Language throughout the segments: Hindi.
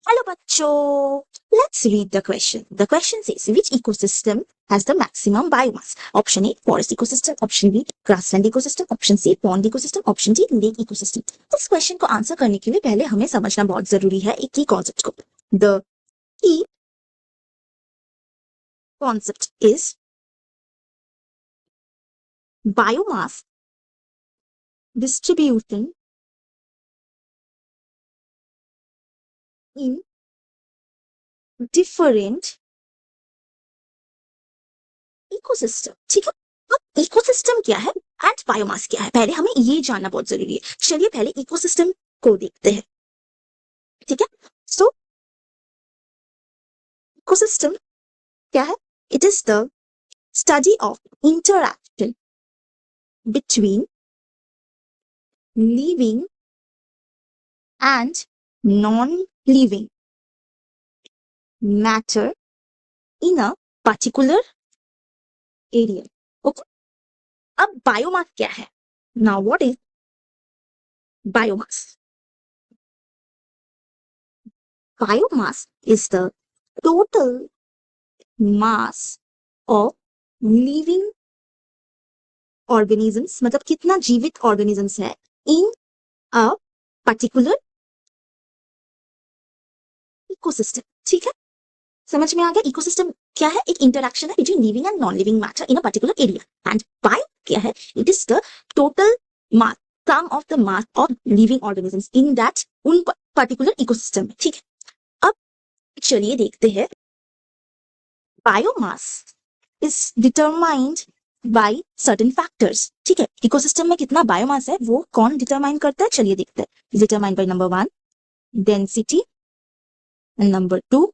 Hello, bachcho. Let's read the question. The question says, which ecosystem has the maximum biomass? Option A, forest ecosystem. Option B, grassland ecosystem. Option C, pond ecosystem. Option D, lake ecosystem. इस क्वेश्चन को आंसर करने के लिए पहले हमें समझना बहुत जरूरी है एक की कॉन्सेप्ट को. The key concept is biomass distribution in different ecosystem. ठीक है, अब इकोसिस्टम क्या है एंड बायोमास क्या है, पहले हमें ये जानना बहुत जरूरी है. चलिए पहले इकोसिस्टम को देखते हैं. ठीक है, सो इकोसिस्टम क्या है? It is the study of interaction between living and non living matter in a particular area. Okay, अब बायोमास क्या है? Now what is biomass? Biomass is the total mass of living organisms, मतलब कितना जीवित organisms है in a particular ecosystem. ठीक है, समझ में आ गया? इकोसिस्टम क्या है? एक इंटरैक्शन है between living and non living matter in a particular area. And bio क्या है? It is the total mass, sum of the mass of living organisms in that उन पर्टिकुलर इकोसिस्टम में. ठीक है, अब चलिए देखते हैं. Biomass is determined by certain factors. ठीक है, इकोसिस्टम में कितना बायोमास है वो कौन डिटरमाइन करता है? चलिए देखते हैं. Determined by number 1 density and number 2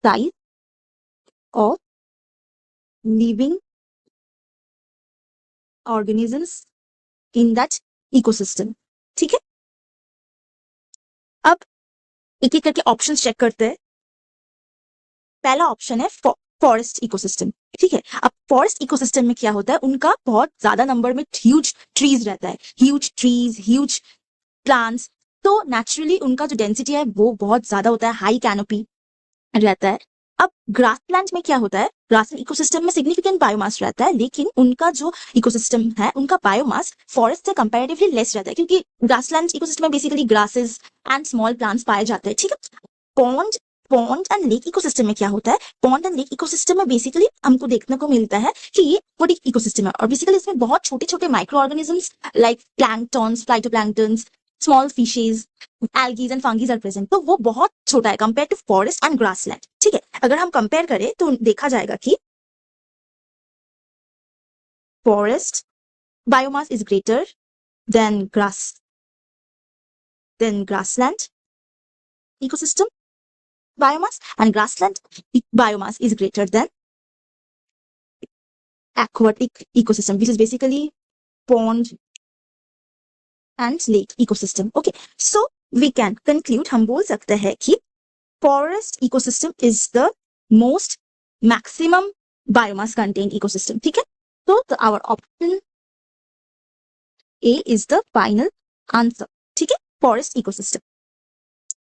size of living organisms in that ecosystem. ठीक है, अब एक एक करके ऑप्शंस चेक करते हैं. पहला ऑप्शन है फॉरेस्ट इकोसिस्टम. ठीक है, अब फॉरेस्ट इकोसिस्टम में क्या होता है? उनका बहुत ज्यादा नंबर में ह्यूज ट्रीज रहता है, ह्यूज ट्रीज, ह्यूज प्लांट्स. तो नेचुरली उनका जो डेंसिटी है वो बहुत ज्यादा होता है, हाई कैनोपी रहता है. अब ग्रासलैंड में क्या होता है? ग्रासलैंड इकोसिस्टम में सिग्निफिकेंट बायोमास रहता है, लेकिन उनका जो इकोसिस्टम है उनका बायोमास फॉरेस्ट से कंपैरेटिवली लेस रहता है, क्योंकि ग्रासलैंड इकोसिस्टम में basically grasses and small plants पाए जाते हैं. ठीक है, pond pond and lake ecosystem में क्या होता है? पॉन्ड एंड लेक इकोसिस्टम में बेसिकली हमको देखने को मिलता है कि ये एक्वाटिक इकोसिस्टम है, और बेसिकली इसमें बहुत छोटे छोटे micro organisms like planktons, phytoplanktons, small fishes, algaes and fungis are present. तो वो बहुत छोटा है compare to forest and grassland. ठीक है, अगर हम कंपेयर करें तो देखा जाएगा कि forest biomass is greater than grassland ecosystem biomass, and grassland biomass is greater than aquatic ecosystem, which is basically pond and lake ecosystem. Okay, so we can conclude, हम बोल सकते हैं कि forest ecosystem is the most maximum biomass contained ecosystem. ठीक है, so our option A is the final answer. ठीक है, forest ecosystem.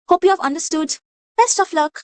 Hope you have understood. Best of luck.